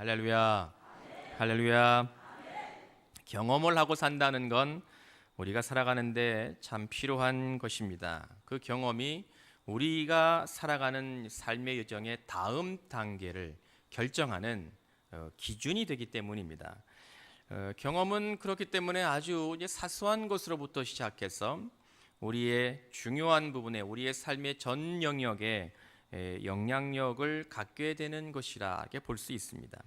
할렐루야. 할렐루야. 경험을 하고 산다는 건 우리가 살아가는데 참 필요한 것입니다. 그 경험이 우리가 살아가는 삶의 여정의 다음 단계를 결정하는 기준이 되기 때문입니다. 경험은 그렇기 때문에 아주 사소한 것으로부터 시작해서 우리의 중요한 부분에, 우리의 삶의 전 영역에 영향력을 갖게 되는 것이라 이렇게 볼 수 있습니다.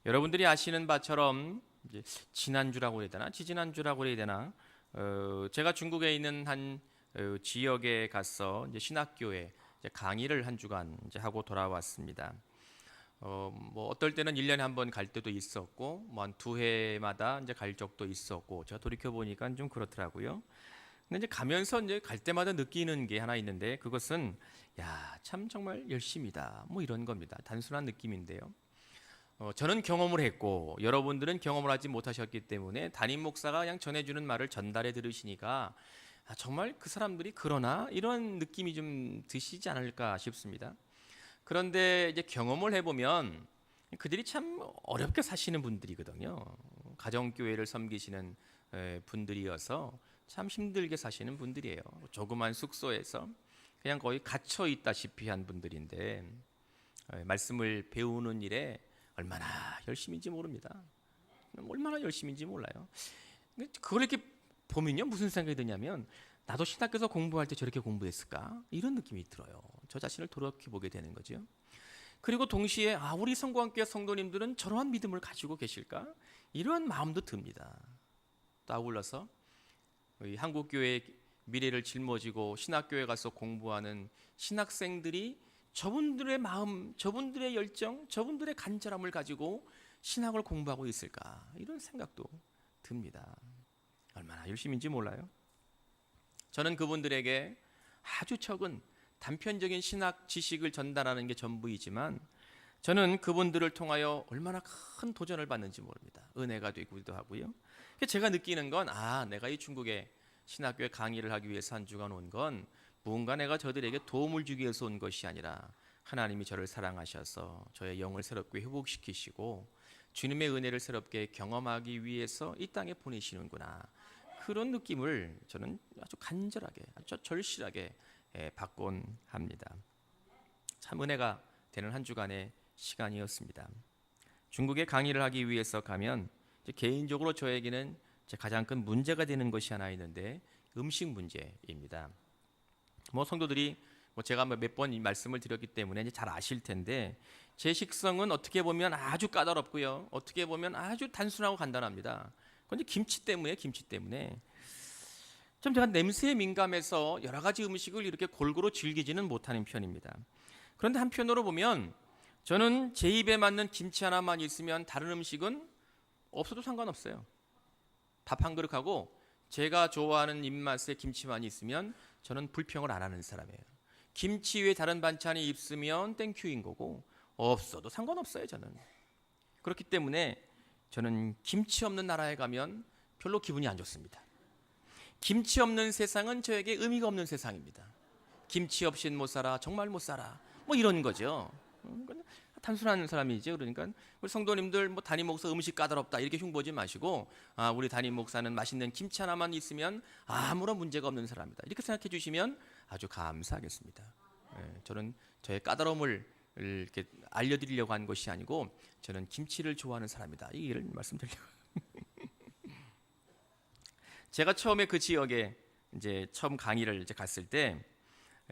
여러분들이 아시는 바처럼 이제 지난주라고 해야 되나, 지지난주라고 해야 되나, 제가 중국에 있는 한 지역에 가서 이제 신학교에 이제 강의를 한 주간 이제 하고 돌아왔습니다. 뭐 어떨 때는 1년에 한 번 갈 때도 있었고, 뭐 한 2회마다 이제 갈 적도 있었고, 제가 돌이켜 보니까 좀 그렇더라고요. 근데 이제 가면서 이제 갈 때마다 느끼는 게 하나 있는데, 그것은 야, 참 정말 열심이다, 뭐 이런 겁니다. 단순한 느낌인데요. 저는 경험을 했고 여러분들은 경험을 하지 못하셨기 때문에 담임 목사가 그냥 전해주는 말을 전달해 들으시니까 정말 그 사람들이 그러나 이런 느낌이 좀 드시지 않을까 싶습니다. 그런데 이제 경험을 해보면 그들이 참 어렵게 사시는 분들이거든요. 가정교회를 섬기시는 분들이어서 참 힘들게 사시는 분들이에요. 조그만 숙소에서 그냥 거의 갇혀 있다시피 한 분들인데 말씀을 배우는 일에 얼마나 열심인지 모릅니다. 얼마나 열심인지 몰라요. 그걸 이렇게 보면요, 무슨 생각이 드냐면 나도 신학교에서 공부할 때 저렇게 공부했을까? 이런 느낌이 들어요. 저 자신을 돌아보게 되는 거죠. 그리고 동시에 우리 성공학교 성도님들은 저러한 믿음을 가지고 계실까? 이러한 마음도 듭니다. 또 아울러서 한국 교회의 미래를 짊어지고 신학교에 가서 공부하는 신학생들이 저분들의 마음, 저분들의 열정, 저분들의 간절함을 가지고 신학을 공부하고 있을까? 이런 생각도 듭니다. 얼마나 열심인지 몰라요. 저는 그분들에게 아주 적은 단편적인 신학 지식을 전달하는 게 전부이지만 저는 그분들을 통하여 얼마나 큰 도전을 받는지 모릅니다. 은혜가 되기도 하고요. 제가 느끼는 건 내가 이 중국에 신학교에 강의를 하기 위해서 한 주간 온 건 무언가 내가 저들에게 도움을 주기 위해서 온 것이 아니라 하나님이 저를 사랑하셔서 저의 영을 새롭게 회복시키시고 주님의 은혜를 새롭게 경험하기 위해서 이 땅에 보내시는구나, 그런 느낌을 저는 아주 간절하게, 아주 절실하게 받곤 합니다. 참 은혜가 되는 한 주간의 시간이었습니다. 중국에 강의를 하기 위해서 가면 개인적으로 저에게는 가장 큰 문제가 되는 것이 하나 있는데 음식 문제입니다. 뭐 성도들이 제가 몇 번 말씀을 드렸기 때문에 이제 잘 아실 텐데 제 식성은 어떻게 보면 아주 까다롭고요, 어떻게 보면 아주 단순하고 간단합니다. 그런데 김치 때문에 좀 제가 냄새에 민감해서 여러 가지 음식을 이렇게 골고루 즐기지는 못하는 편입니다. 그런데 한편으로 보면 저는 제 입에 맞는 김치 하나만 있으면 다른 음식은 없어도 상관없어요. 밥 한 그릇하고 제가 좋아하는 입맛의 김치만 있으면 저는 불평을 안 하는 사람이에요. 김치 외에 다른 반찬이 있으면 땡큐인 거고 없어도 상관없어요, 저는. 그렇기 때문에 저는 김치 없는 나라에 가면 별로 기분이 안 좋습니다. 김치 없는 세상은 저에게 의미가 없는 세상입니다. 김치 없인 못 살아, 정말 못 살아, 뭐 이런 거죠. 단순한 사람이죠. 그러니까 우리 성도님들 담임 목사 음식 까다롭다 이렇게 흉보지 마시고 우리 담임 목사는 맛있는 김치 하나만 있으면 아무런 문제가 없는 사람이다, 이렇게 생각해 주시면 아주 감사하겠습니다. 저는 저의 까다로움을 이렇게 알려드리려고 한 것이 아니고 저는 김치를 좋아하는 사람이다, 이 일을 말씀드리려고. 제가 처음에 그 지역에 이제 처음 강의를 이제 갔을 때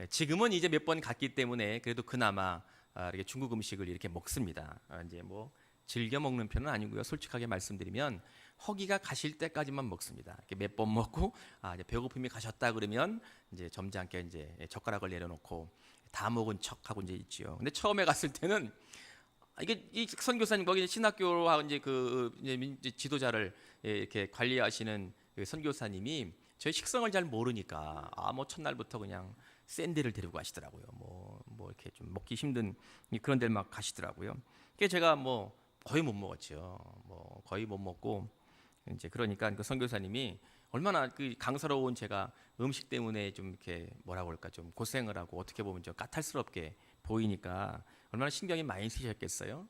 지금은 이제 몇 번 갔기 때문에 그래도 그나마 이렇게 중국 음식을 이렇게 먹습니다. 이제 뭐 즐겨 먹는 편은 아니고요. 솔직하게 말씀드리면 허기가 가실 때까지만 먹습니다. 이렇게 몇 번 먹고 이제 배고픔이 가셨다 그러면 이제 점잖게 이제 젓가락을 내려놓고 다 먹은 척하고 이제 있지요. 근데 처음에 갔을 때는 이게 이 선교사님 거기 신학교와 이제 이제 지도자를 이렇게 관리하시는 그 선교사님이 저희 식성을 잘 모르니까 뭐 첫날부터 그냥 샌드를 데리고 가시더라고요. 뭐 이렇게 좀 먹기 힘든 그런 데를 막 가시더라고요. 그래서 제가 뭐 거의 못 먹었죠. 뭐 거의 못 먹고 이제 그러니까 그 선교사님이 얼마나 그 강사로운 제가 음식 때문에 좀 이렇게 뭐라고 할까 좀 고생을 하고 어떻게 보면 좀 까탈스럽게 보이니까 얼마나 신경이 많이 쓰셨겠어요.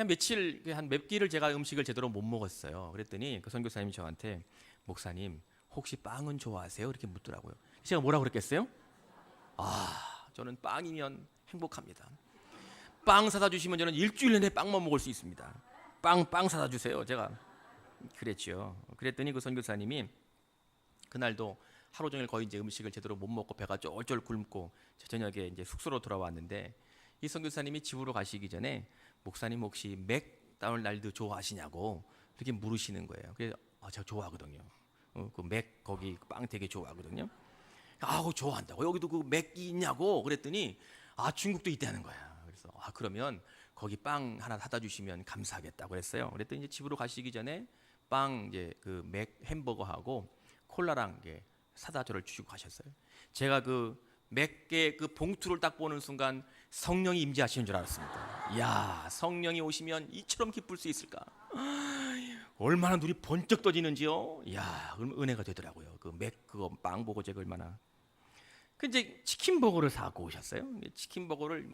그냥 며칠 한 몇 끼를 제가 음식을 제대로 못 먹었어요. 그랬더니 그 선교사님이 저한테 목사님 혹시 빵은 좋아하세요? 이렇게 묻더라고요. 제가 뭐라고 그랬겠어요? 저는 빵이면 행복합니다. 빵 사다 주시면 저는 일주일 내내 빵만 먹을 수 있습니다. 빵 사다 주세요. 제가 그랬죠. 그랬더니 그 선교사님이 그날도 하루 종일 거의 이제 음식을 제대로 못 먹고 배가 쫄쫄 굶고 저녁에 이제 숙소로 돌아왔는데 이 선교사님이 집으로 가시기 전에 목사님 혹시 맥도날드 좋아하시냐고 이렇게 물으시는 거예요. 그래서 제가 좋아하거든요. 그 맥 거기 빵 되게 좋아하거든요. 좋아한다고 여기도 그 맥이 있냐고 그랬더니 중국도 있다는 거야. 그래서 그러면 거기 빵 하나 사다 주시면 감사하겠다고 그랬어요. 그랬더니 이제 집으로 가시기 전에 빵 이제 그 맥 햄버거하고 콜라랑 이제 사다 저를 주시고 가셨어요. 제가 그 맥의 그 봉투를 딱 보는 순간 성령이 임재하시는 줄 알았습니다. 이야, 성령이 오시면 이처럼 기쁠 수 있을까? 얼마나 눈이 번쩍 떠지는지요. 이야, 은혜가 되더라고요. 그 맥 그거 빵 보고 제가 얼마나. 그 이제 치킨 버거를 사고 오셨어요. 치킨 버거를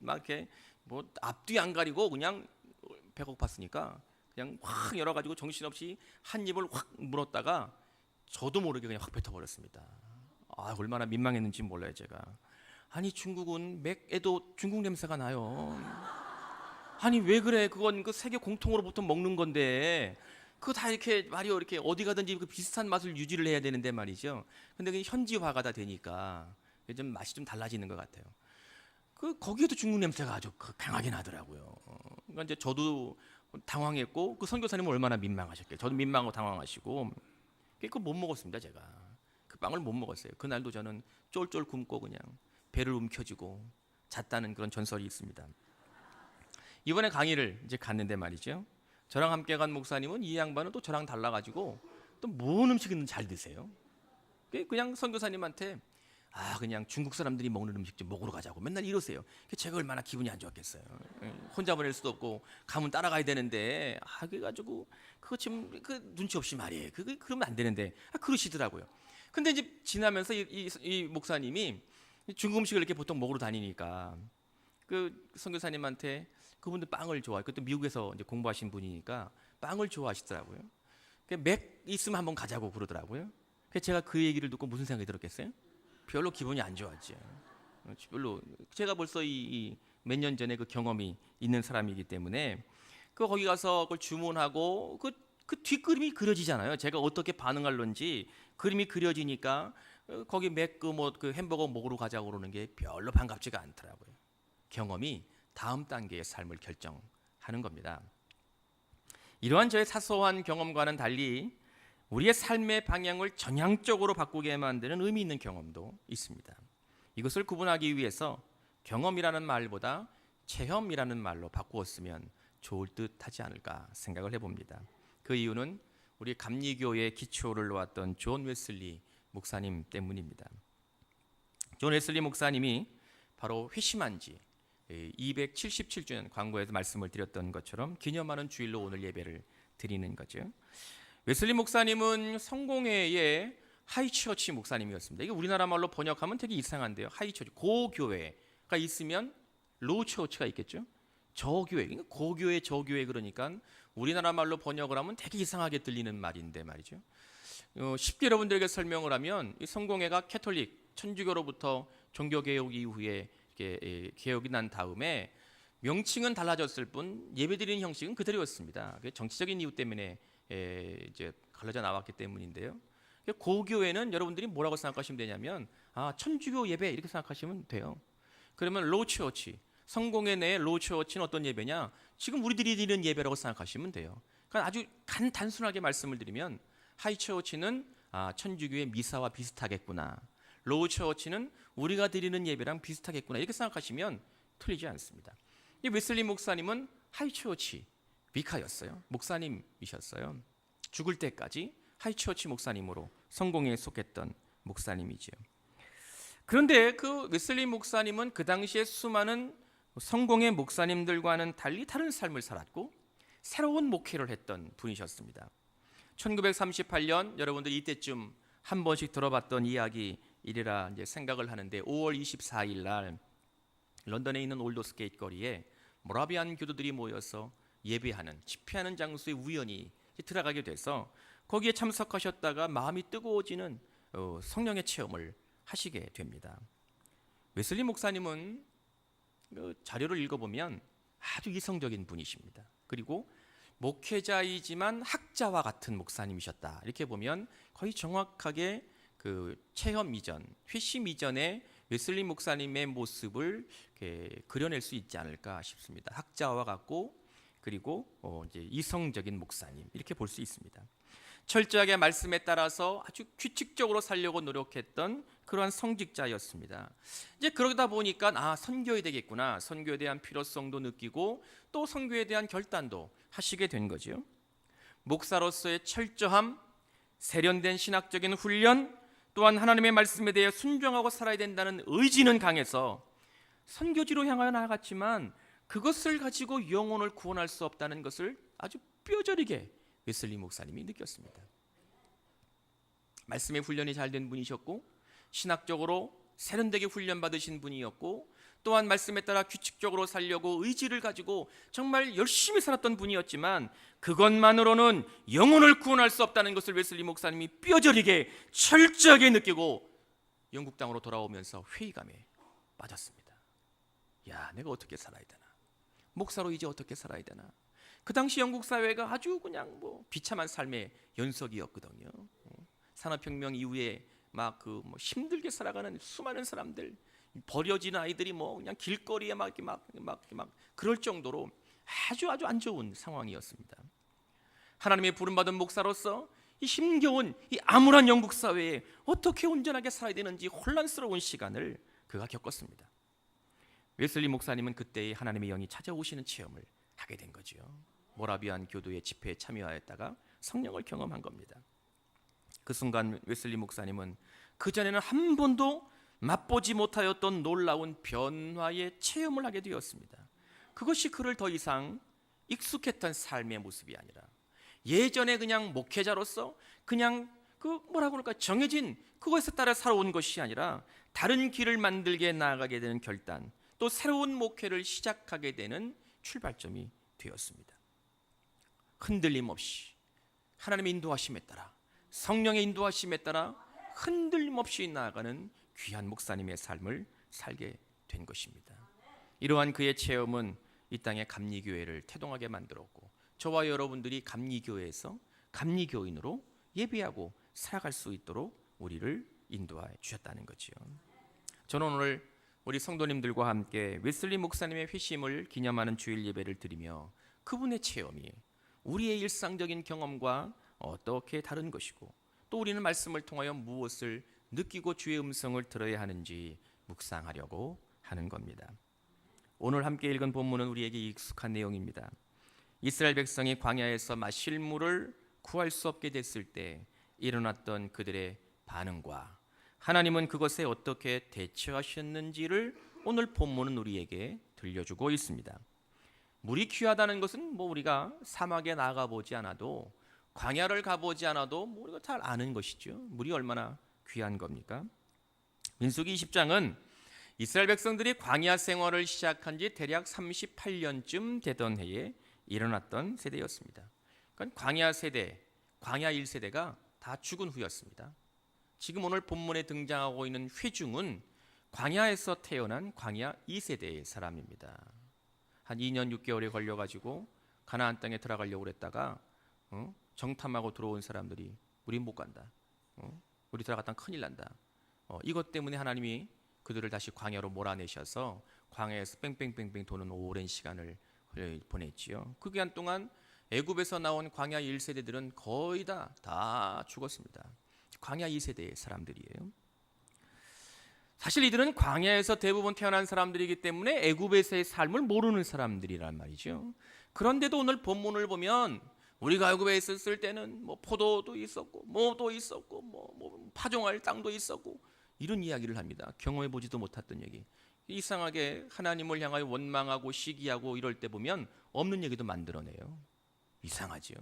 막 이렇게 앞뒤 안 가리고 그냥 배고팠으니까 그냥 확 열어가지고 정신없이 한 입을 확 물었다가 저도 모르게 그냥 확 뱉어버렸습니다. 얼마나 민망했는지 몰라요 제가. 아니 중국은 맥에도 중국 냄새가 나요. 아니 왜 그래? 그건 그 세계 공통으로부터 먹는 건데 그거 다 이렇게 말이요 이렇게 어디 가든지 그 비슷한 맛을 유지를 해야 되는데 말이죠. 근데 그게 현지화가 다 되니까 좀 맛이 좀 달라지는 것 같아요. 그 거기에도 중국 냄새가 아주 강하게 나더라고요. 그러니까 이제 저도 당황했고 그 선교사님은 얼마나 민망하셨겠어요. 저도 민망하고 당황하시고 그거 못 먹었습니다 제가. 그 빵을 못 먹었어요. 그날도 저는 쫄쫄 굶고 그냥 배를 움켜쥐고 잤다는 그런 전설이 있습니다. 이번에 강의를 이제 갔는데 말이죠. 저랑 함께 간 목사님은 이 양반은 또 저랑 달라가지고 또 뭔 음식은 잘 드세요. 그냥 선교사님한테 그냥 중국 사람들이 먹는 음식 좀 먹으러 가자고 맨날 이러세요. 제가 얼마나 기분이 안 좋았겠어요. 혼자 보낼 수도 없고 가면 따라가야 되는데 그래가지고 그거 지금 그 눈치 없이 말이에요. 그러면 안 되는데 그러시더라고요. 근데 이제 지나면서 이 목사님이 중국 음식을 이렇게 보통 먹으러 다니니까 그 선교사님한테 그분들 빵을 좋아해요. 그것도 미국에서 이제 공부하신 분이니까 빵을 좋아하시더라고요. 맥 있으면 한번 가자고 그러더라고요. 그래서 제가 그 얘기를 듣고 무슨 생각이 들었겠어요? 별로 기분이 안 좋았죠. 별로 제가 벌써 이 몇 년 전에 그 경험이 있는 사람이기 때문에 거기 가서 그걸 주문하고 그 뒷그림이 그려지잖아요. 제가 어떻게 반응할런지 그림이 그려지니까 거기 맥 그 햄버거 먹으러 가자고 그러는 게 별로 반갑지가 않더라고요. 경험이 다음 단계의 삶을 결정하는 겁니다. 이러한 저의 사소한 경험과는 달리 우리의 삶의 방향을 전향적으로 바꾸게 만드는 의미 있는 경험도 있습니다. 이것을 구분하기 위해서 경험이라는 말보다 체험이라는 말로 바꾸었으면 좋을 듯 하지 않을까 생각을 해봅니다. 그 이유는 우리 감리교의 기초를 놓았던 존 웨슬리 목사님 때문입니다. 존 웨슬리 목사님이 바로 회심한 지 277주년 광고에서 말씀을 드렸던 것처럼 기념하는 주일로 오늘 예배를 드리는 거죠. 웨슬리 목사님은 성공회의 하이처치 목사님이었습니다. 이게 우리나라 말로 번역하면 되게 이상한데요. 하이처치, 고교회가 있으면 로우처치가 있겠죠. 저교회, 고교회, 저교회 그러니까 우리나라 말로 번역을 하면 되게 이상하게 들리는 말인데 말이죠. 쉽게 여러분들에게 설명을 하면 이 성공회가 캐톨릭, 천주교로부터 종교개혁 이후에 이렇게 개혁이 난 다음에 명칭은 달라졌을 뿐 예배드리는 형식은 그대로였습니다. 정치적인 이유 때문에 이제 갈라져 나왔기 때문인데요. 고교회는 여러분들이 뭐라고 생각하시면 되냐면 천주교 예배 이렇게 생각하시면 돼요. 그러면 로우처치, 성공회 내의 로우처치는 어떤 예배냐? 지금 우리들이 드리는 예배라고 생각하시면 돼요. 그러니까 아주 단순하게 말씀을 드리면 하이처치는 천주교의 미사와 비슷하겠구나. 로우처치는 우리가 드리는 예배랑 비슷하겠구나. 이렇게 생각하시면 틀리지 않습니다. 이 웨슬리 목사님은 하이처치 비카였어요. 목사님이셨어요. 죽을 때까지 하이처치 목사님으로 성공에 속했던 목사님이죠. 그런데 그 웨슬리 목사님은 그 당시에 수많은 성공의 목사님들과는 달리 다른 삶을 살았고 새로운 목회를 했던 분이셨습니다. 1938년 여러분들 이때쯤 한 번씩 들어봤던 이야기이리라 이제 생각을 하는데 5월 24일 날 런던에 있는 올드스게이트 거리에 모라비안 교도들이 모여서 예배하는 집회하는 장소에 우연히 들어가게 돼서 거기에 참석하셨다가 마음이 뜨거워지는 성령의 체험을 하시게 됩니다. 웨슬리 목사님은 자료를 읽어보면 아주 이성적인 분이십니다. 그리고 목회자이지만 학자와 같은 목사님이셨다. 이렇게 보면 거의 정확하게 그 체험 이전, 회심 이전의 웨슬리 목사님의 모습을 그려낼 수 있지 않을까 싶습니다. 학자와 같고 그리고 이제 이성적인 목사님 이렇게 볼 수 있습니다. 철저하게 말씀에 따라서 아주 규칙적으로 살려고 노력했던 그러한 성직자였습니다. 이제 그러다 보니까 선교해야 되겠구나. 선교에 대한 필요성도 느끼고 또 선교에 대한 결단도 하시게 된 거죠. 목사로서의 철저함, 세련된 신학적인 훈련, 또한 하나님의 말씀에 대해 순종하고 살아야 된다는 의지는 강해서 선교지로 향하여 나아갔지만 그것을 가지고 영혼을 구원할 수 없다는 것을 아주 뼈저리게 웨슬리 목사님이 느꼈습니다. 말씀의 훈련이 잘 된 분이셨고 신학적으로 세련되게 훈련받으신 분이었고 또한 말씀에 따라 규칙적으로 살려고 의지를 가지고 정말 열심히 살았던 분이었지만 그것만으로는 영혼을 구원할 수 없다는 것을 웨슬리 목사님이 뼈저리게 철저하게 느끼고 영국 땅으로 돌아오면서 회의감에 빠졌습니다. 야, 내가 어떻게 살아야 되나? 목사로 이제 어떻게 살아야 되나? 그 당시 영국 사회가 아주 그냥 비참한 삶의 연속이었거든요. 산업혁명 이후에 막 힘들게 살아가는 수많은 사람들, 버려진 아이들이 그냥 길거리에 막 그럴 정도로 아주 안 좋은 상황이었습니다. 하나님의 부름받은 목사로서 이 힘겨운 이 암울한 영국 사회에 어떻게 온전하게 살아야 되는지 혼란스러운 시간을 그가 겪었습니다. 웨슬리 목사님은 그때의 하나님의 영이 찾아오시는 체험을 하게 된 거죠. 모라비안 교도의 집회에 참여하였다가 성령을 경험한 겁니다. 그 순간 웨슬리 목사님은 그전에는 한 번도 맛보지 못하였던 놀라운 변화의 체험을 하게 되었습니다. 그것이 그를 더 이상 익숙했던 삶의 모습이 아니라 예전에 그냥 목회자로서 그냥 정해진 그것에 따라 살아온 것이 아니라 다른 길을 만들게 나아가게 되는 결단, 또 새로운 목회를 시작하게 되는 출발점이 되었습니다. 흔들림 없이 하나님의 인도하심에 따라 성령의 인도하심에 따라 흔들림 없이 나아가는 귀한 목사님의 삶을 살게 된 것입니다. 이러한 그의 체험은 이 땅의 감리교회를 태동하게 만들었고 저와 여러분들이 감리교회에서 감리교인으로 예배하고 살아갈 수 있도록 우리를 인도해 주셨다는 거지요. 저는 오늘 우리 성도님들과 함께 웨슬리 목사님의 회심을 기념하는 주일 예배를 드리며 그분의 체험이 우리의 일상적인 경험과 어떻게 다른 것이고 또 우리는 말씀을 통하여 무엇을 느끼고 주의 음성을 들어야 하는지 묵상하려고 하는 겁니다. 오늘 함께 읽은 본문은 우리에게 익숙한 내용입니다. 이스라엘 백성이 광야에서 마실 물을 구할 수 없게 됐을 때 일어났던 그들의 반응과 하나님은 그것에 어떻게 대처하셨는지를 오늘 본문은 우리에게 들려주고 있습니다. 물이 귀하다는 것은 우리가 사막에 나가보지 않아도 광야를 가보지 않아도 우리가 잘 아는 것이죠. 물이 얼마나 귀한 겁니까? 민수기 20장은 이스라엘 백성들이 광야 생활을 시작한 지 대략 38년쯤 되던 해에 일어났던 세대였습니다. 그러니까 광야 세대, 광야 1세대가 다 죽은 후였습니다. 지금 오늘 본문에 등장하고 있는 회중은 광야에서 태어난 광야 2세대의 사람입니다. 한 2년 6개월에 걸려가지고 가나안 땅에 들어가려고 그랬다가 정탐하고 들어온 사람들이 우리 못 간다. 우리 들어갔다가 큰일 난다. 이것 때문에 하나님이 그들을 다시 광야로 몰아내셔서 광야에서 뺑뺑뺑뺑 도는 오랜 시간을 보냈지요. 그 기간 동안 애굽에서 나온 광야 1세대들은 거의 다 죽었습니다. 광야 2세대의 사람들이에요. 사실 이들은 광야에서 대부분 태어난 사람들이기 때문에 애굽에서의 삶을 모르는 사람들이란 말이죠. 그런데도 오늘 본문을 보면 우리가 애굽에 있었을 때는 포도도 있었고 뭐도 있었고 파종할 땅도 있었고 이런 이야기를 합니다. 경험해 보지도 못했던 얘기. 이상하게 하나님을 향하여 원망하고 시기하고 이럴 때 보면 없는 얘기도 만들어내요. 이상하죠.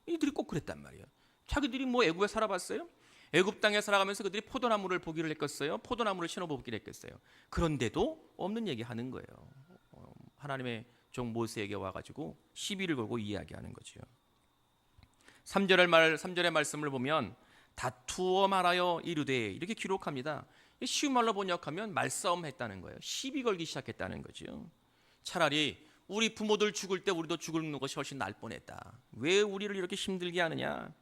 이들이 꼭 그랬단 말이에요. 자기들이 애굽에 살아봤어요? 애굽 땅에 살아가면서 그들이 포도나무를 보기를 했겠어요? 포도나무를 심어보기를 했겠어요? 그런데도 없는 얘기하는 거예요. 하나님의 종 모세에게 와가지고 시비를 걸고 이야기하는 거죠. 3절의 말씀을 보면 다투어 말하여 이르되 이렇게 기록합니다. 쉬운 말로 번역하면 말싸움 했다는 거예요. 시비 걸기 시작했다는 거죠. 차라리 우리 부모들 죽을 때 우리도 죽는 것이 훨씬 나을 뻔했다. 왜 우리를 이렇게 힘들게 하느냐?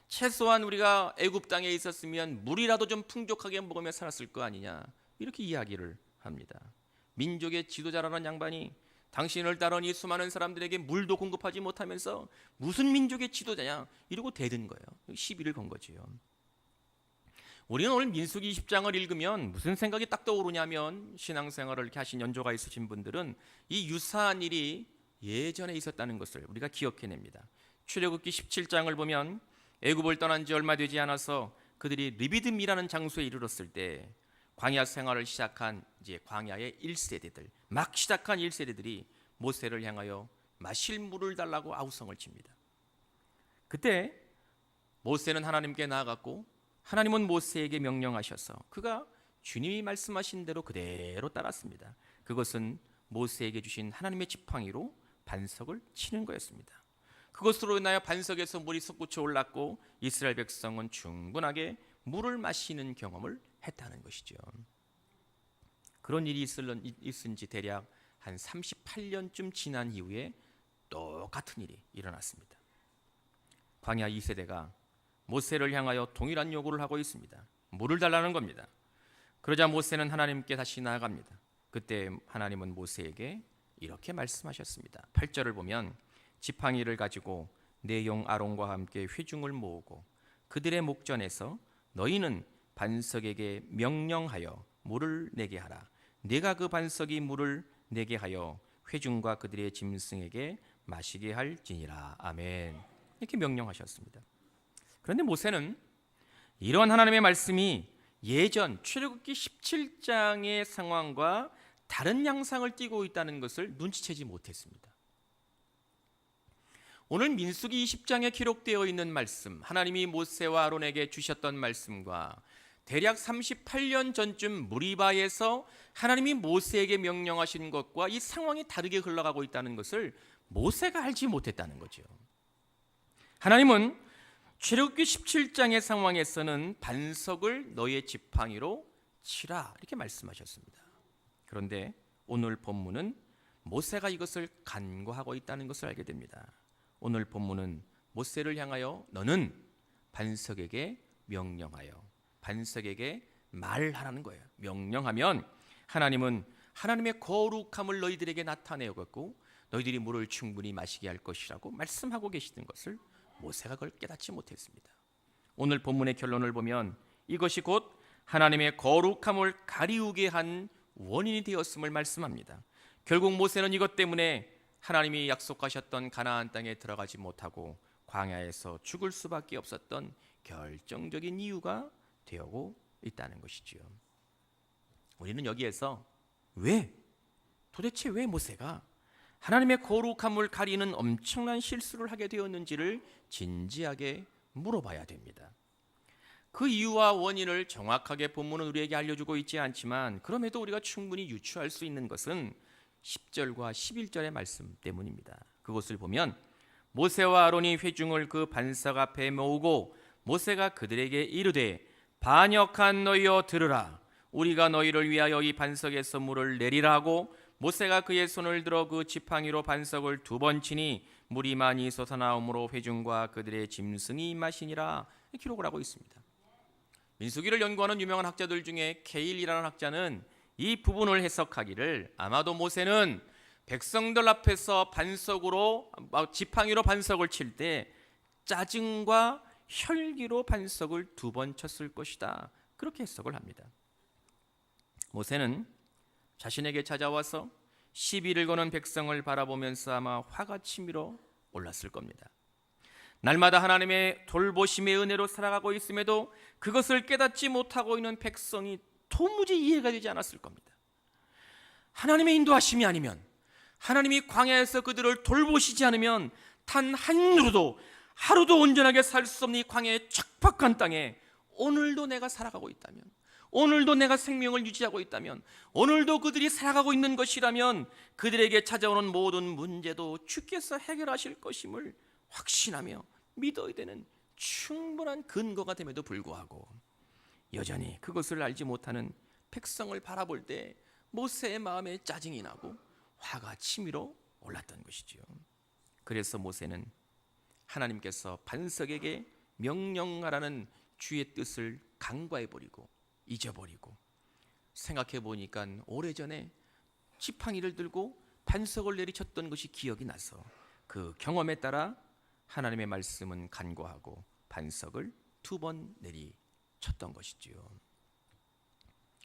최소한 우리가 애굽 땅에 있었으면 물이라도 좀 풍족하게 먹으며 살았을 거 아니냐? 이렇게 이야기를 합니다. 민족의 지도자라는 양반이 당신을 따르는 이 수많은 사람들에게 물도 공급하지 못하면서 무슨 민족의 지도자냐? 이러고 대든 거예요. 시비를 건 거지요. 우리는 오늘 민수기 20장을 읽으면 무슨 생각이 딱 떠오르냐면, 신앙생활을 이렇게 하신 연조가 있으신 분들은 이 유사한 일이 예전에 있었다는 것을 우리가 기억해냅니다. 출애굽기 17장을 보면 애굽을 떠난 지 얼마 되지 않아서 그들이 르비딤이라는 장소에 이르렀을 때 광야 생활을 시작한 이제 광야의 1세대들, 막 시작한 1세대들이 모세를 향하여 마실 물을 달라고 아우성을 칩니다. 그때 모세는 하나님께 나아갔고 하나님은 모세에게 명령하셔서 그가 주님이 말씀하신 대로 그대로 따랐습니다. 그것은 모세에게 주신 하나님의 지팡이로 반석을 치는 거였습니다. 그것으로 인하여 반석에서 물이 솟구쳐 올랐고 이스라엘 백성은 충분하게 물을 마시는 경험을 했다는 것이죠. 그런 일이 있은 지 대략 한 38년쯤 지난 이후에 똑같은 일이 일어났습니다. 광야 2세대가 모세를 향하여 동일한 요구를 하고 있습니다. 물을 달라는 겁니다. 그러자 모세는 하나님께 다시 나아갑니다. 그때 하나님은 모세에게 이렇게 말씀하셨습니다. 8절을 보면 지팡이를 가지고 내 용 아론과 함께 회중을 모으고 그들의 목전에서 너희는 반석에게 명령하여 물을 내게 하라. 내가 그 반석이 물을 내게 하여 회중과 그들의 짐승에게 마시게 할지니라. 아멘. 이렇게 명령하셨습니다. 그런데 모세는 이런 하나님의 말씀이 예전 출애굽기 17장의 상황과 다른 양상을 띠고 있다는 것을 눈치채지 못했습니다. 오늘 민수기 20장에 기록되어 있는 말씀, 하나님이 모세와 아론에게 주셨던 말씀과 대략 38년 전쯤 무리바에서 하나님이 모세에게 명령하신 것과 이 상황이 다르게 흘러가고 있다는 것을 모세가 알지 못했다는 거죠. 하나님은 출애굽기 17장의 상황에서는 반석을 너의 지팡이로 치라 이렇게 말씀하셨습니다. 그런데 오늘 본문은 모세가 이것을 간과하고 있다는 것을 알게 됩니다. 오늘 본문은 모세를 향하여 너는 반석에게 명령하여 반석에게 말하라는 거예요. 명령하면 하나님은 하나님의 거룩함을 너희들에게 나타내었고 너희들이 물을 충분히 마시게 할 것이라고 말씀하고 계시는 것을 모세가 그걸 깨닫지 못했습니다. 오늘 본문의 결론을 보면 이것이 곧 하나님의 거룩함을 가리우게 한 원인이 되었음을 말씀합니다. 결국 모세는 이것 때문에 하나님이 약속하셨던 가나안 땅에 들어가지 못하고 광야에서 죽을 수밖에 없었던 결정적인 이유가 되고 있다는 것이지요. 우리는 여기에서 도대체 왜 모세가 하나님의 거룩함을 가리는 엄청난 실수를 하게 되었는지를 진지하게 물어봐야 됩니다. 그 이유와 원인을 정확하게 본문은 우리에게 알려주고 있지 않지만 그럼에도 우리가 충분히 유추할 수 있는 것은 10절과 11절의 말씀 때문입니다. 그것을 보면 모세와 아론이 회중을 그 반석 앞에 모으고 모세가 그들에게 이르되 반역한 너희여 들으라. 우리가 너희를 위하여 이 반석에서 물을 내리라 하고 모세가 그의 손을 들어 그 지팡이로 반석을 2번 치니 물이 많이 솟아나오므로 회중과 그들의 짐승이 마시니라 기록을 하고 있습니다. 민수기를 연구하는 유명한 학자들 중에 케일이라는 학자는 이 부분을 해석하기를 아마도 모세는 백성들 앞에서 지팡이로 반석을 칠 때 짜증과 혈기로 반석을 2번 쳤을 것이다. 그렇게 해석을 합니다. 모세는 자신에게 찾아와서 시비를 거는 백성을 바라보면서 아마 화가 치밀어 올랐을 겁니다. 날마다 하나님의 돌보심의 은혜로 살아가고 있음에도 그것을 깨닫지 못하고 있는 백성이 도무지 이해가 되지 않았을 겁니다. 하나님의 인도하심이 아니면, 하나님이 광야에서 그들을 돌보시지 않으면 단 하루도 온전하게 살 수 없는 이 광야의 척박한 땅에 오늘도 내가 살아가고 있다면, 오늘도 내가 생명을 유지하고 있다면, 오늘도 그들이 살아가고 있는 것이라면 그들에게 찾아오는 모든 문제도 주께서 해결하실 것임을 확신하며 믿어야 되는 충분한 근거가 됨에도 불구하고 여전히 그것을 알지 못하는 백성을 바라볼 때 모세의 마음에 짜증이 나고 화가 치밀어 올랐던 것이죠. 그래서 모세는 하나님께서 반석에게 명령하라는 주의 뜻을 간과해버리고 잊어버리고, 생각해 보니까 오래전에 지팡이를 들고 반석을 내리쳤던 것이 기억이 나서 그 경험에 따라 하나님의 말씀은 간과하고 반석을 2번 내리쳤던 것이지요.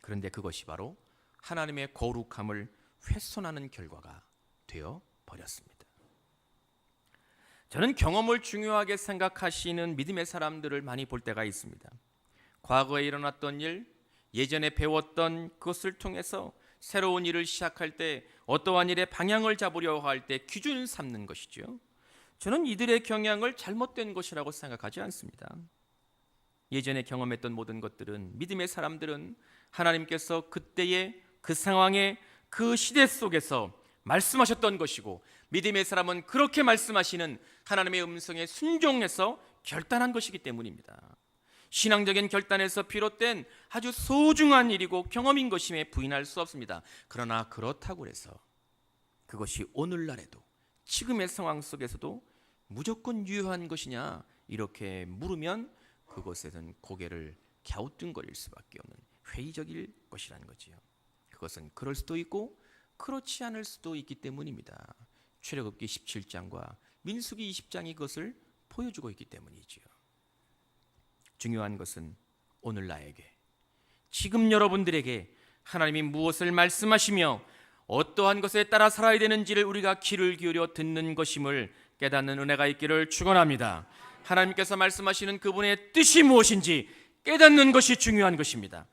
그런데 그것이 바로 하나님의 거룩함을 훼손하는 결과가 되어 버렸습니다. 저는 경험을 중요하게 생각하시는 믿음의 사람들을 많이 볼 때가 있습니다. 과거에 일어났던 일, 예전에 배웠던 그것을 통해서 새로운 일을 시작할 때, 어떠한 일의 방향을 잡으려 할 때 기준을 삼는 것이죠. 저는 이들의 경향을 잘못된 것이라고 생각하지 않습니다. 예전에 경험했던 모든 것들은, 믿음의 사람들은 하나님께서 그때의 그 상황에 그 시대 속에서 말씀하셨던 것이고, 믿음의 사람은 그렇게 말씀하시는 하나님의 음성에 순종해서 결단한 것이기 때문입니다. 신앙적인 결단에서 비롯된 아주 소중한 일이고 경험인 것임에 부인할 수 없습니다. 그러나 그렇다고 해서 그것이 오늘날에도 지금의 상황 속에서도 무조건 유효한 것이냐 이렇게 물으면 그것에는 고개를 갸우뚱거릴 수밖에 없는 회의적일 것이라는 거지요. 그것은 그럴 수도 있고 그렇지 않을 수도 있기 때문입니다. 출애굽기 17장과 민수기 20장이 그것을 보여주고 있기 때문이지요. 중요한 것은 오늘 나에게, 지금 여러분들에게 하나님이 무엇을 말씀하시며 어떠한 것에 따라 살아야 되는지를 우리가 귀를 기울여 듣는 것임을 깨닫는 은혜가 있기를 축원합니다. 하나님께서 말씀하시는 그분의 뜻이 무엇인지 깨닫는 것이 중요한 것입니다.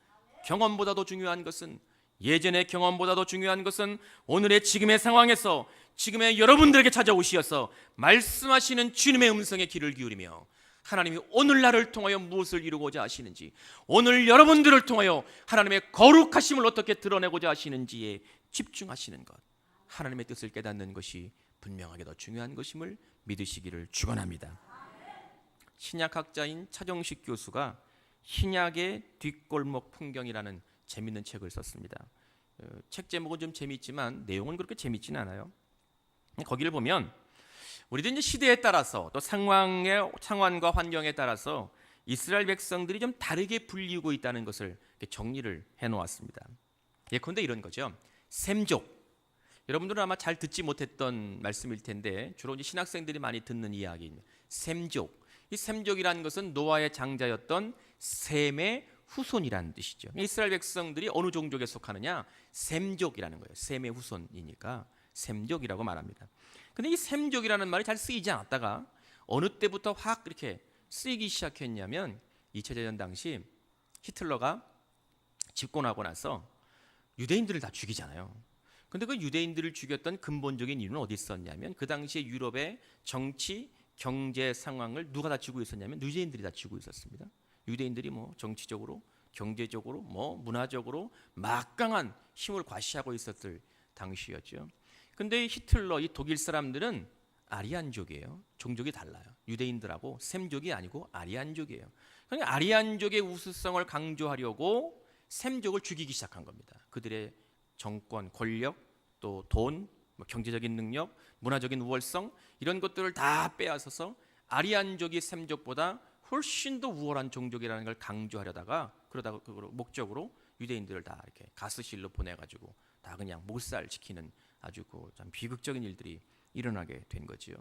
경험보다도 중요한 것은, 예전의 경험보다도 중요한 것은 오늘의 지금의 상황에서 지금의 여러분들에게 찾아오시어서 말씀하시는 주님의 음성에 귀를 기울이며 하나님이 오늘 나를 통하여 무엇을 이루고자 하시는지, 오늘 여러분들을 통하여 하나님의 거룩하심을 어떻게 드러내고자 하시는지에 집중하시는 것, 하나님의 뜻을 깨닫는 것이 분명하게 더 중요한 것임을 믿으시기를 축원합니다. 신약학자인 차정식 교수가 신약의 뒷골목 풍경이라는 재미있는 책을 썼습니다. 책 제목은 좀 재미있지만 내용은 그렇게 재미있지는 않아요. 거기를 보면 우리도 이제 시대에 따라서 또 상황과 환경에 따라서 이스라엘 백성들이 좀 다르게 불리우고 있다는 것을 정리를 해놓았습니다. 예컨대 이런 거죠. 셈족. 여러분들은 아마 잘 듣지 못했던 말씀일 텐데 주로 이제 신학생들이 많이 듣는 이야기입니다. 셈족. 이 셈족이라는 것은 노아의 장자였던 셈의 후손이라는 뜻이죠. 이스라엘 백성들이 어느 종족에 속하느냐? 셈족이라는 거예요. 셈의 후손이니까 셈족이라고 말합니다. 근데 이 셈족이라는 말이 잘 쓰이지 않았다가 어느 때부터 확 이렇게 쓰이기 시작했냐면 2차 대전 당시 히틀러가 집권하고 나서 유대인들을 다 죽이잖아요. 근데 그 유대인들을 죽였던 근본적인 이유는 어디 있었냐면 그 당시에 유럽의 정치, 경제 상황을 누가 다 쥐고 있었냐면 유대인들이 다 쥐고 있었습니다. 유대인들이 뭐 정치적으로, 경제적으로, 뭐 문화적으로 막강한 힘을 과시하고 있었을 당시였죠. 근데 히틀러, 이 독일 사람들은 아리안족이에요. 종족이 달라요. 유대인들하고 셈족이 아니고 아리안족이에요. 그러니까 아리안족의 우수성을 강조하려고 셈족을 죽이기 시작한 겁니다. 그들의 정권, 권력, 또 돈, 경제적인 능력, 문화적인 우월성 이런 것들을 다 빼앗아서 아리안족이 셈족보다 훨씬 더 우월한 종족이라는 걸 강조하려다가 그러다가 그 목적으로 유대인들을 다 이렇게 가스실로 보내가지고 다 그냥 몰살시키는 아주 참 비극적인 일들이 일어나게 된 거지요.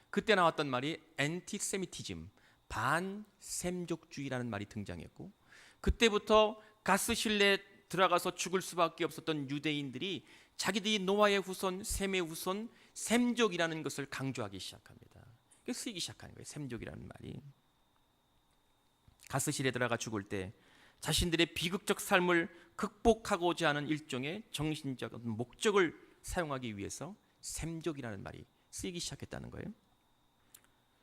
그때 나왔던 말이 엔티세미티즘, 반셈족주의라는 말이 등장했고, 그때부터 가스실내에 들어가서 죽을 수밖에 없었던 유대인들이 자기들이 노아의 후손, 셈의 후손, 셈족이라는 것을 강조하기 시작합니다. 쓰이기 시작하는 거예요. 셈족이라는 말이. 가스실에 들어가 죽을 때 자신들의 비극적 삶을 극복하고자 하는 일종의 정신적 목적을 사용하기 위해서 셈족이라는 말이 쓰이기 시작했다는 거예요.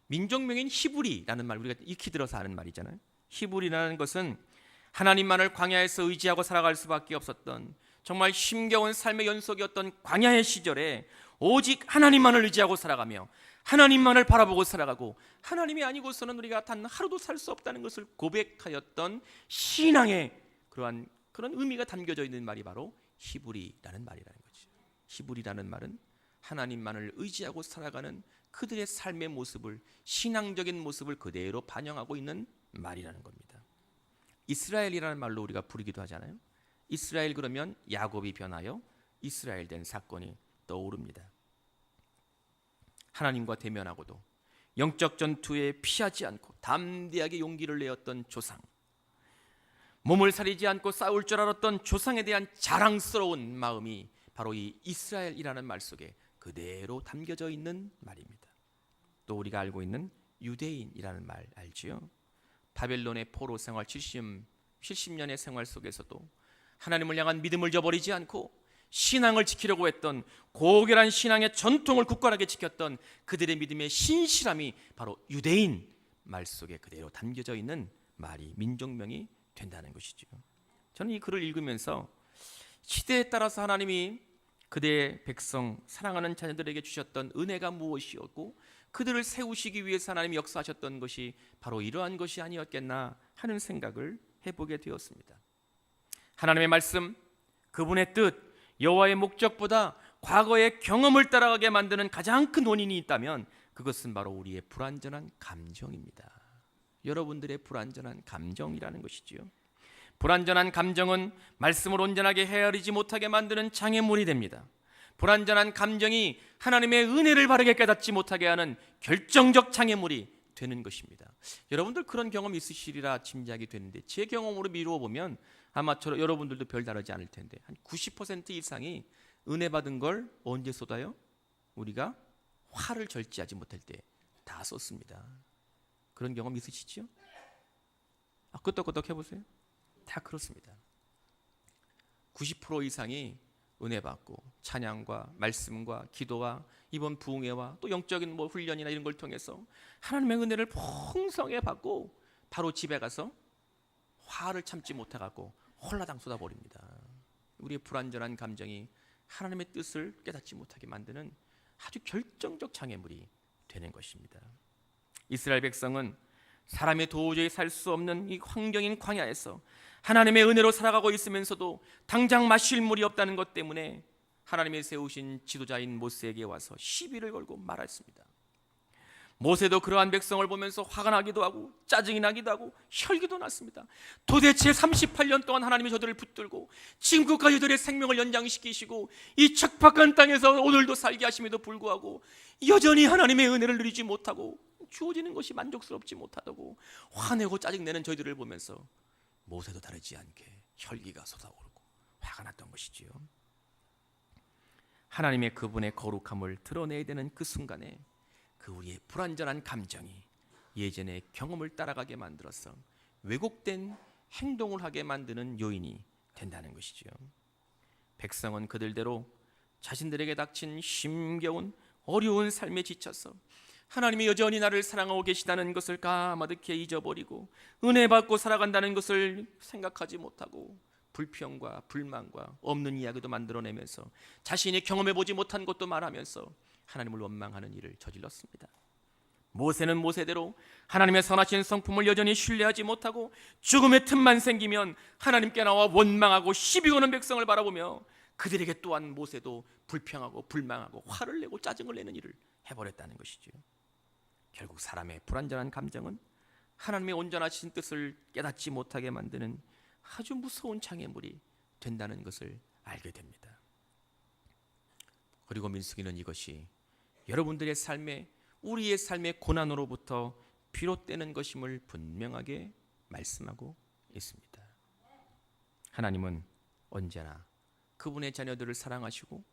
민족명인 히브리라는 말, 우리가 익히 들어서 아는 말이잖아요. 히브리라는 것은 하나님만을 광야에서 의지하고 살아갈 수밖에 없었던 정말 힘겨운 삶의 연속이었던 광야의 시절에 오직 하나님만을 의지하고 살아가며 하나님만을 바라보고 살아가고 하나님이 아니고서는 우리가 단 하루도 살 수 없다는 것을 고백하였던 신앙의 그런 의미가 담겨져 있는 말이 바로 히브리라는 말이라는 거죠. 히브리라는 말은 하나님만을 의지하고 살아가는 그들의 삶의 모습을, 신앙적인 모습을 그대로 반영하고 있는 말이라는 겁니다. 이스라엘이라는 말로 우리가 부르기도 하잖아요. 이스라엘 그러면 야곱이 변하여 이스라엘 된 사건이 떠오릅니다. 하나님과 대면하고도 영적 전투에 피하지 않고 담대하게 용기를 내었던 조상, 몸을 사리지 않고 싸울 줄 알았던 조상에 대한 자랑스러운 마음이 바로 이 이스라엘이라는 말 속에 그대로 담겨져 있는 말입니다. 또 우리가 알고 있는 유대인이라는 말 알지요? 바벨론의 포로 생활 70년의 생활 속에서도 하나님을 향한 믿음을 저버리지 않고 신앙을 지키려고 했던 고결한 신앙의 전통을 굳건하게 지켰던 그들의 믿음의 신실함이 바로 유대인 말 속에 그대로 담겨져 있는 말이 민족명이 된다는 것이죠. 저는 이 글을 읽으면서 시대에 따라서 하나님이 그대의 백성, 사랑하는 자녀들에게 주셨던 은혜가 무엇이었고 그들을 세우시기 위해서 하나님이 역사하셨던 것이 바로 이러한 것이 아니었겠나 하는 생각을 해보게 되었습니다. 하나님의 말씀, 그분의 뜻, 여호와의 목적보다 과거의 경험을 따라가게 만드는 가장 큰 원인이 있다면 그것은 바로 우리의 불완전한 감정입니다. 여러분들의 불완전한 감정이라는 것이지요. 불완전한 감정은 말씀을 온전하게 헤아리지 못하게 만드는 장애물이 됩니다. 불완전한 감정이 하나님의 은혜를 바르게 깨닫지 못하게 하는 결정적 장애물이 되는 것입니다. 여러분들 그런 경험 있으시리라 짐작이 되는데 제 경험으로 미루어 보면 아마 여러분들도 별 다르지 않을 텐데 한 90% 이상이 은혜 받은 걸 언제 쏟아요? 우리가 화를 절제하지 못할 때 다 쏟습니다. 그런 경험 있으시죠? 끄떡끄떡 해보세요. 다 그렇습니다. 90% 이상이 은혜 받고 찬양과 말씀과 기도와 이번 부흥회와 또 영적인 훈련이나 이런 걸 통해서 하나님의 은혜를 풍성하게 받고 바로 집에 가서 화를 참지 못해갖고 홀라당 쏟아버립니다. 우리의 불완전한 감정이 하나님의 뜻을 깨닫지 못하게 만드는 아주 결정적 장애물이 되는 것입니다. 이스라엘 백성은 사람이 도저히 살 수 없는 이 환경인 광야에서 하나님의 은혜로 살아가고 있으면서도 당장 마실 물이 없다는 것 때문에 하나님이 세우신 지도자인 모세에게 와서 시비를 걸고 말했습니다. 모세도 그러한 백성을 보면서 화가 나기도 하고 짜증이 나기도 하고 혈기도 났습니다. 도대체 38년 동안 하나님이 저들을 붙들고 지금까지 저들의 생명을 연장시키시고 이 척박한 땅에서 오늘도 살게 하심에도 불구하고 여전히 하나님의 은혜를 누리지 못하고 주어지는 것이 만족스럽지 못하다고 화내고 짜증내는 저희들을 보면서 모세도 다르지 않게 혈기가 솟아오르고 화가 났던 것이지요. 하나님의 그분의 거룩함을 드러내야 되는 그 순간에 그 우리의 불완전한 감정이 예전의 경험을 따라가게 만들어서 왜곡된 행동을 하게 만드는 요인이 된다는 것이지요. 백성은 그들대로 자신들에게 닥친 힘겨운 어려운 삶에 지쳐서 하나님이 여전히 나를 사랑하고 계시다는 것을 까마득히 잊어버리고 은혜 받고 살아간다는 것을 생각하지 못하고 불평과 불만과 없는 이야기도 만들어내면서 자신이 경험해보지 못한 것도 말하면서 하나님을 원망하는 일을 저질렀습니다. 모세는 모세대로 하나님의 선하신 성품을 여전히 신뢰하지 못하고 죽음의 틈만 생기면 하나님께 나와 원망하고 시비 거는 백성을 바라보며 그들에게 또한 모세도 불평하고 불망하고 화를 내고 짜증을 내는 일을 해버렸다는 것이죠. 결국 사람의 불완전한 감정은 하나님의 온전하신 뜻을 깨닫지 못하게 만드는 아주 무서운 장애물이 된다는 것을 알게 됩니다. 그리고 민수기는 이것이 여러분들의 삶에 우리의 삶의 고난으로부터 비롯되는 것임을 분명하게 말씀하고 있습니다. 하나님은 언제나 그분의 자녀들을 사랑하시고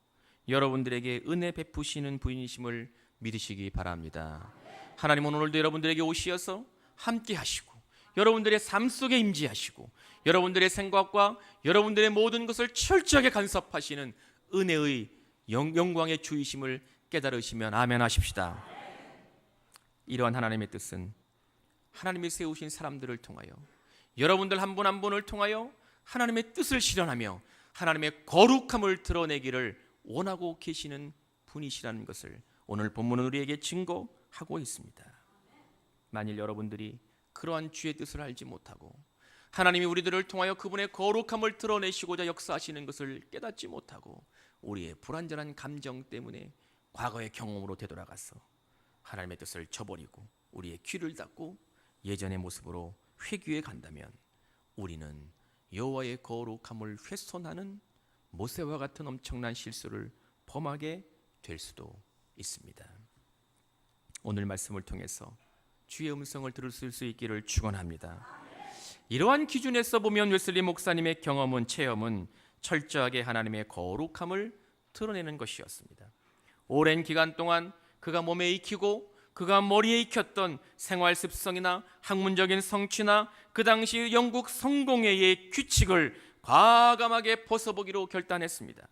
여러분들에게 은혜 베푸시는 분이심을 믿으시기 바랍니다. 하나님은 오늘도 여러분들에게 오시어서 함께 하시고 여러분들의 삶 속에 임재하시고 여러분들의 생각과 여러분들의 모든 것을 철저하게 간섭하시는 은혜의 영광의 주이심을 깨달으시면 아멘 하십시다. 이러한 하나님의 뜻은 하나님이 세우신 사람들을 통하여 여러분들 한 분 한 분을 통하여 하나님의 뜻을 실현하며 하나님의 거룩함을 드러내기를 원하고 계시는 분이시라는 것을 오늘 본문은 우리에게 증거하고 있습니다. 만일 여러분들이 그러한 주의 뜻을 알지 못하고 하나님이 우리들을 통하여 그분의 거룩함을 드러내시고자 역사하시는 것을 깨닫지 못하고 우리의 불완전한 감정 때문에 과거의 경험으로 되돌아가서 하나님의 뜻을 저버리고 우리의 귀를 닫고 예전의 모습으로 회귀해 간다면 우리는 여호와의 거룩함을 훼손하는 모세와 같은 엄청난 실수를 범하게 될 수도 있습니다. 오늘 말씀을 통해서 주의 음성을 들을 수 있기를 축원합니다. 이러한 기준에서 보면 웨슬리 목사님의 경험은 체험은 철저하게 하나님의 거룩함을 드러내는 것이었습니다. 오랜 기간 동안 그가 몸에 익히고 그가 머리에 익혔던 생활 습성이나 학문적인 성취나 그 당시 영국 성공회의 규칙을 과감하게 벗어보기로 결단했습니다.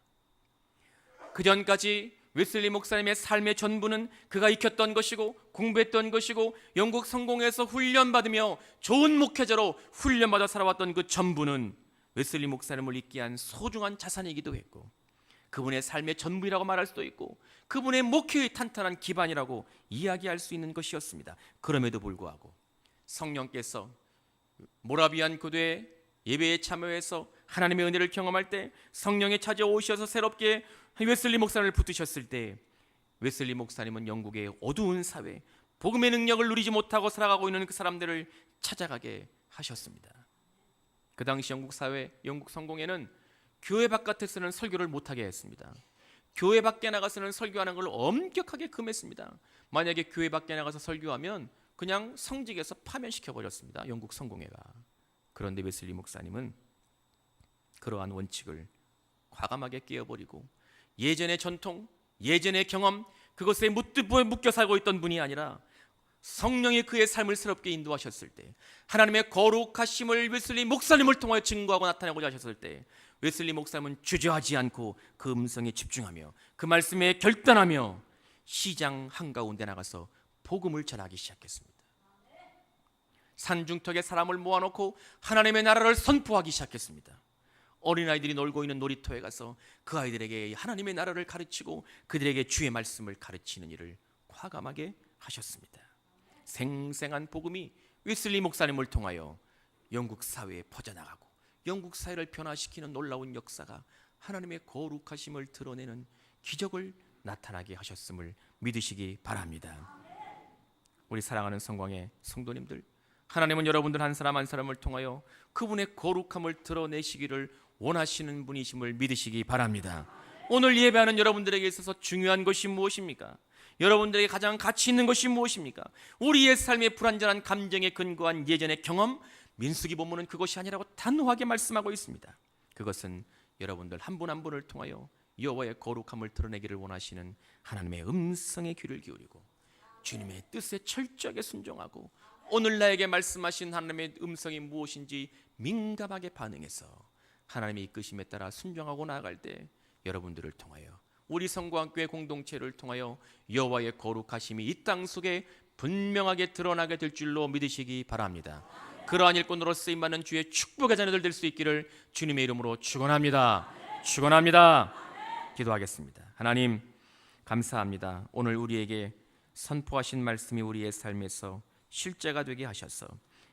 그 전까지 웨슬리 목사님의 삶의 전부는 그가 익혔던 것이고 공부했던 것이고 영국 성공회에서 훈련받으며 좋은 목회자로 훈련받아 살아왔던 그 전부는 웨슬리 목사님을 있게 한 소중한 자산이기도 했고 그분의 삶의 전부이라고 말할 수도 있고 그분의 목회의 탄탄한 기반이라고 이야기할 수 있는 것이었습니다. 그럼에도 불구하고 성령께서 모라비안 교도의 예배에 참여해서 하나님의 은혜를 경험할 때 성령이 찾아오셔서 새롭게 웨슬리 목사님을 붙드셨을 때 웨슬리 목사님은 영국의 어두운 사회, 복음의 능력을 누리지 못하고 살아가고 있는 그 사람들을 찾아가게 하셨습니다. 그 당시 영국 사회, 영국 성공회는 교회 바깥에서는 설교를 못하게 했습니다. 교회 밖에 나가서는 설교하는 걸 엄격하게 금했습니다. 만약에 교회 밖에 나가서 설교하면 그냥 성직에서 파면시켜버렸습니다. 영국 성공회가. 그런데 웨슬리 목사님은 그러한 원칙을 과감하게 깨어버리고 예전의 전통, 예전의 경험 그것에 묶여 살고 있던 분이 아니라 성령이 그의 삶을 새롭게 인도하셨을 때 하나님의 거룩하심을 웨슬리 목사님을 통하여 증거하고 나타내고자 하셨을 때 웨슬리 목사님은 주저하지 않고 그 음성에 집중하며 그 말씀에 결단하며 시장 한가운데 나가서 복음을 전하기 시작했습니다. 산중턱에 사람을 모아놓고 하나님의 나라를 선포하기 시작했습니다. 어린아이들이 놀고 있는 놀이터에 가서 그 아이들에게 하나님의 나라를 가르치고 그들에게 주의 말씀을 가르치는 일을 과감하게 하셨습니다. 생생한 복음이 웨슬리 목사님을 통하여 영국 사회에 퍼져나가고 영국 사회를 변화시키는 놀라운 역사가 하나님의 거룩하심을 드러내는 기적을 나타나게 하셨음을 믿으시기 바랍니다. 우리 사랑하는 성광의 성도님들, 하나님은 여러분들 한 사람 한 사람을 통하여 그분의 거룩함을 드러내시기를 원하시는 분이심을 믿으시기 바랍니다. 오늘 예배하는 여러분들에게 있어서 중요한 것이 무엇입니까? 여러분들에게 가장 가치 있는 것이 무엇입니까? 우리의 삶의 불완전한 감정에 근거한 예전의 경험, 민수기 본문은 그것이 아니라고 단호하게 말씀하고 있습니다. 그것은 여러분들 한 분 한 분을 통하여 여호와의 거룩함을 드러내기를 원하시는 하나님의 음성에 귀를 기울이고 주님의 뜻에 철저하게 순종하고 오늘 나에게 말씀하신 하나님의 음성이 무엇인지 민감하게 반응해서 하나님의 이끄심에 따라 순종하고 나아갈 때 여러분들을 통하여 우리 성광교회 공동체를 통하여 여호와의 거룩하심이 이 땅 속에 분명하게 드러나게 될 줄로 믿으시기 바랍니다. 그러한 일꾼으로 쓰임받는 주의 축복의 자녀들 될 수 있기를 주님의 이름으로 축원합니다. 축원합니다. 기도하겠습니다. 하나님 감사합니다. 오늘 우리에게 선포하신 말씀이 우리의 삶에서 실제가 되게 하셔서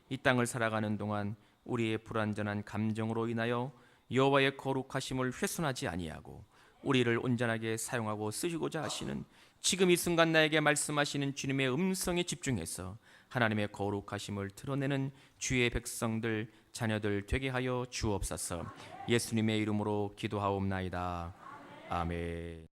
이 땅을 살아가는 동안 우리의 불완전한 감정으로 인하여 여호와의 거룩하심을 훼손하지 아니하고 우리를 온전하게 사용하고 쓰시고자 하시는 지금 이 순간 나에게 말씀하시는 주님의 음성에 집중해서 하나님의 거룩하심을 드러내는 주의 백성들 자녀들 되게 하여 주옵소서. 예수님의 이름으로 기도하옵나이다. 아멘.